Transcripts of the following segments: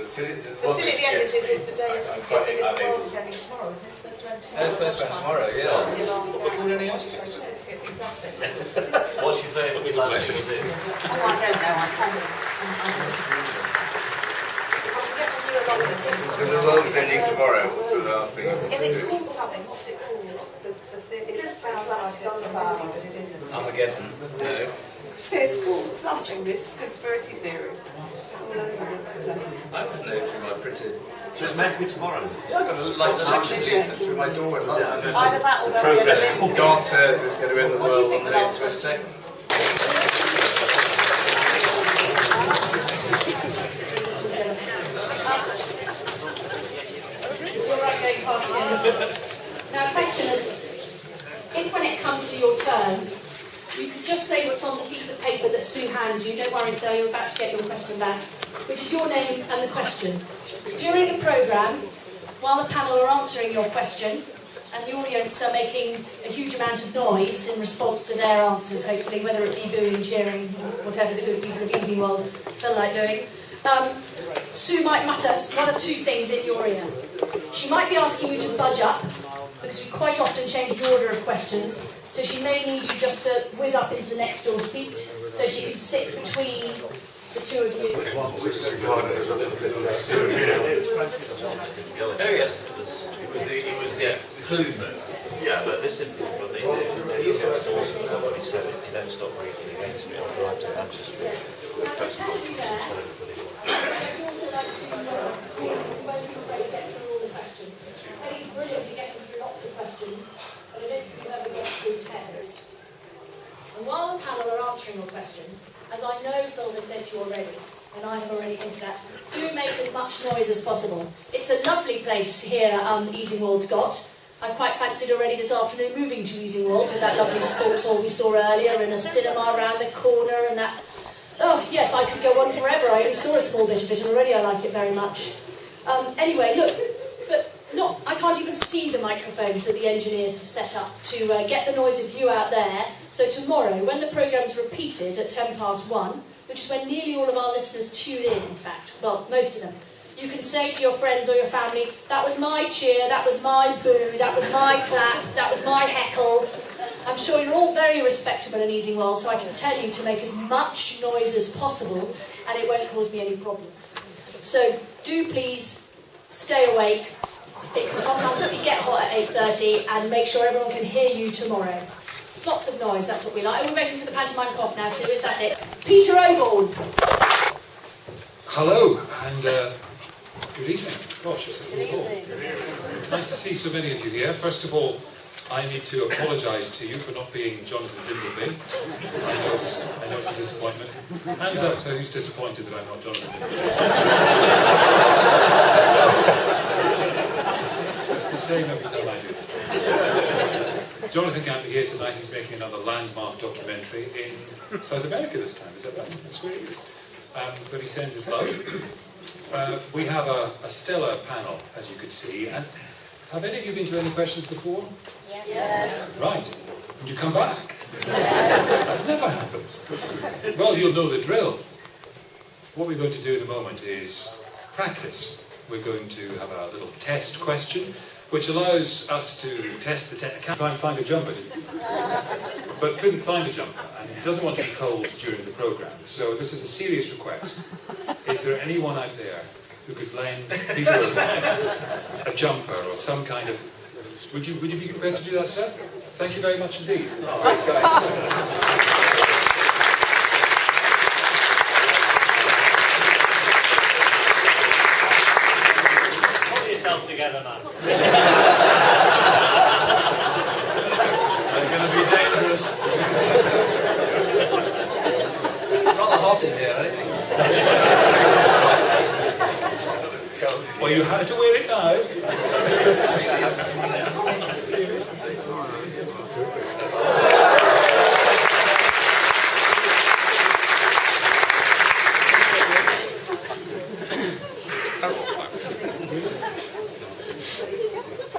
silly the silly at the end is if the day is the world is ending tomorrow, isn't it? It's supposed to end tomorrow. It's supposed to end tomorrow, yeah. before any answers. Exactly. What's your favourite slash thing to do? Oh, I don't know. I can't. So the world is ending tomorrow. What's the last thing? If it's called something, what's it called? It sounds like it's a movie, but it isn't. Armageddon. No. It's called something. This conspiracy theory. It's all over the place. I don't know through my printed. So it's meant to be tomorrow, is it? Yeah, I've got a like election leaflet through my door. Either that or Progress. God says it's going to end the What do you world think on the the last 22nd. You're right, going past again. Now, question is, if when it comes to your turn, you could just say what's on the piece of paper that Sue hands you, don't worry, sir, you're about to get your question back, which is your name and the question. During the programme, while the panel are answering your question, and the audience are making a huge amount of noise in response to their answers, hopefully, whether it be booing, cheering, whatever the good people of Easy World feel like doing, Sue might mutter one of two things in your ear. She might be asking you to budge up, because we quite often change the order of questions, so she may need you just to whiz up into the next door seat, so she can sit between the two of you. Oh yes, it was the clue move. Yeah, but this is what they do. It's awesome. Nobody said it. They don't stop breathing against me. I'm just press conference and tell everybody. I'd also like to won't be afraid to get through all the questions. I think it's brilliant to get through lots of questions, but I don't think you ever get through text. And while the panel are answering your questions, as I know Phil has said to you already, and I have already hinted at, do make as much noise as possible. It's a lovely place here Easy World's got. I quite fancied already this afternoon moving to Easy World with that lovely sports hall we saw earlier and a cinema around the corner and that. Oh yes, I could go on forever. I only saw a small bit of it and already I like it very much. Anyway, look, but I can't even see the microphones that the engineers have set up to get the noise of you out there. So tomorrow, when the programme's repeated at 1:10, which is when nearly all of our listeners tune in fact, well, most of them, you can say to your friends or your family, that was my cheer, that was my boo, that was my clap, that was my heckle. I'm sure you're all very respectable in Easy World, so I can tell you to make as much noise as possible, and it won't cause me any problems. So do please stay awake. It can sometimes get hot at 8:30, and make sure everyone can hear you tomorrow. Lots of noise, that's what we like. We're waiting for the pantomime cough now, Sue, is that it? Peter Oborn. Hello, and good evening. Gosh, it's a full hall. Nice to see so many of you here. First of all, I need to apologise to you for not being Jonathan Dimbleby. I know it's a disappointment. Hands up who's disappointed that I'm not Jonathan Dimbleby. It's the same every time I do this. Jonathan can't be here tonight. He's making another landmark documentary in South America this time. Is that right? That's where he is. But he sends his love. We have a stellar panel, as you could see. And have any of you been to any questions before? Yes. Right. Would you come back? That never happens. Well, you'll know the drill. What we're going to do in a moment is practice. We're going to have a little test question, which allows us to test the technicality. Try and find a jumper, but couldn't find a jumper, and doesn't want to be cold during the programme. So this is a serious request. Is there anyone out there who could lend Peter a jumper or some kind of... Would you be prepared to do that, sir? Thank you very much indeed. Pull yourself together, man. They're going to be dangerous. Rather hot in here, eh? Well, you have to wear it now.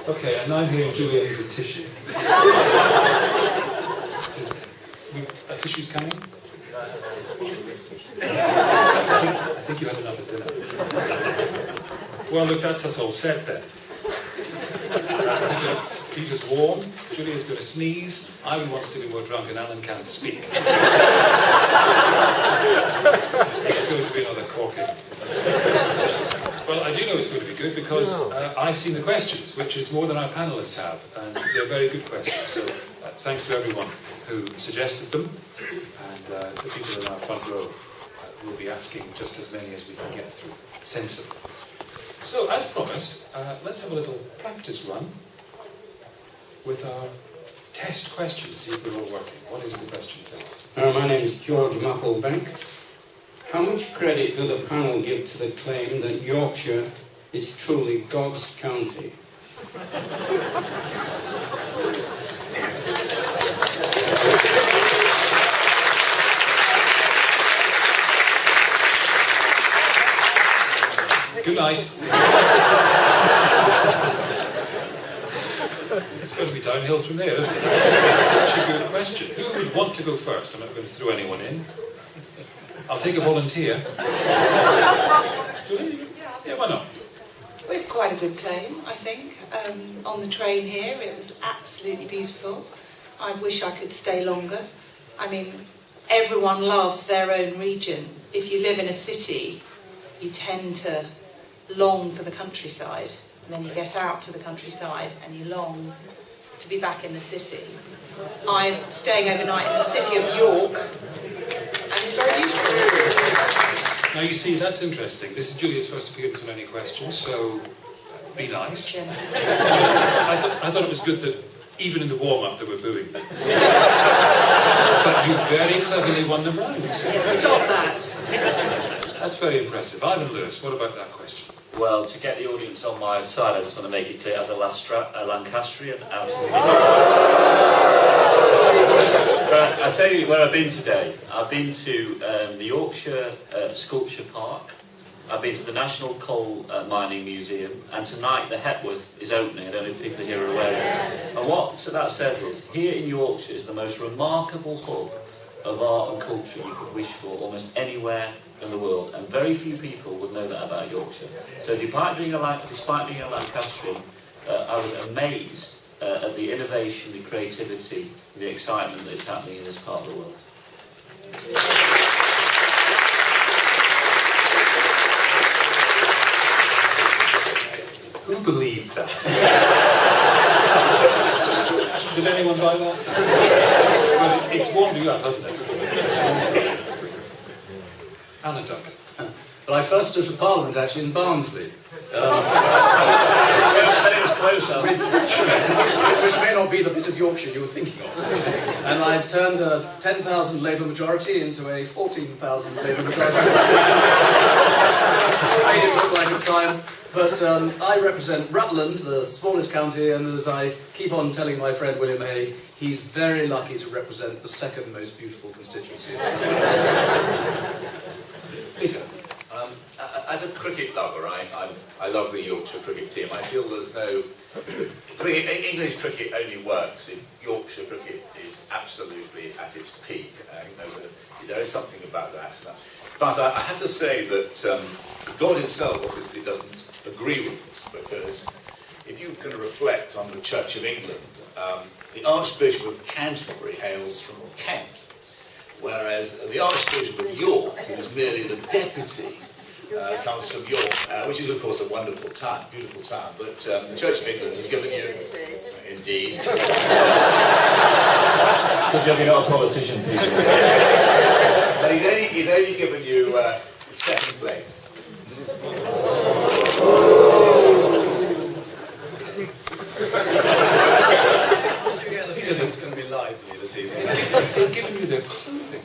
Okay, and now I'm hearing Julia needs a tissue. A tissue's coming? I think you had enough at dinner. Well, look, that's us all set then. Keep us warm. Julia's going to sneeze. Ivan wants to be more drunk, and Alan can't speak. It's going to be another corking. Well, I do know it's going to be good because I've seen the questions, which is more than our panellists have, and they're very good questions. So thanks to everyone who suggested them, and the people in our front row will be asking just as many as we can get through sensibly. So, as promised, let's have a little practice run with our test questions, see if they're all working. What is the question, please? My name is George Mapplebank. How much credit do the panel give to the claim that Yorkshire is truly God's county? Good night. It's going to be downhill from there, isn't it? That's such a good question. Who would want to go first? I'm not going to throw anyone in. I'll take a volunteer. Julie? Yeah, why not? Well, it's quite a good claim, I think. On the train here, it was absolutely beautiful. I wish I could stay longer. I mean, everyone loves their own region. If you live in a city, you tend to long for the countryside, and then you get out to the countryside and you long to be back in the city. I'm staying overnight in the city of York, and it's very beautiful. Now you see, that's interesting. This is Julia's first appearance on Any Questions, so be nice. I thought it was good that even in the warm-up they were booing. But you very cleverly won them round. Yes, stop that. That's very impressive. Ivan Lewis, what about that question? Well, to get the audience on my side, I just want to make it clear, as a Lancastrian, absolutely. But I'll tell you where I've been today. I've been to the Yorkshire Sculpture Park. I've been to the National Coal Mining Museum, and tonight the Hepworth is opening. I don't know if people here are aware of this. And what that says is, here in Yorkshire is the most remarkable hub of art and culture you could wish for almost anywhere in the world, and very few people would know that about Yorkshire. So despite being a Lancastrian, I was amazed at the innovation, the creativity, the excitement that is happening in this part of the world. Who believed that? Did anyone buy that? Well, it's warmed you up, hasn't it? Alan Duncan. But I first stood for Parliament actually in Barnsley. It was closer. Which may not be the bit of Yorkshire you were thinking of. And I turned a 10,000 Labour majority into a 14,000 Labour majority. Made it look like a time. But I represent Rutland, the smallest county, and as I keep on telling my friend William Hay, he's very lucky to represent the second most beautiful constituency. Peter. As a cricket lover, I love the Yorkshire cricket team. I feel there's no... English cricket only works if Yorkshire cricket is absolutely at its peak. There is something about that. But I have to say that God himself obviously doesn't agree with this, because if you can reflect on the Church of England, the Archbishop of Canterbury hails from Kent, whereas the Archbishop of York, who is merely the deputy, comes from York, which is of course a wonderful town, beautiful town, but the Church of England has given you, indeed. Good job you're not a politician, Peter. So he's only given you second place. It's going to be lively this evening. They've given you their clothing.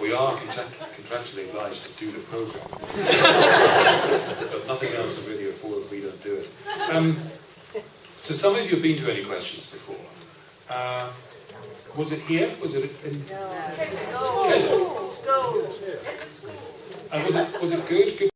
We are contractually obliged to do the programme. But nothing else will really afford if we don't do it. So some of you have been to Any Questions before. Was it here? Was it in... No. Keswick? Go. And was it good? Good